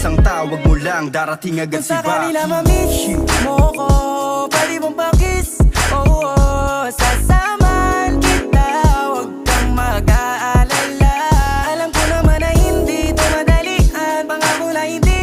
isang tawag mo lang, darating agad Kung si sakali Baki. na ma-miss mo ko, pwede mong pa-kiss. Oo, sasamahan kita, huwag kang mag-aalala. Alam ko naman na hindi ito madalian, pangako na hindi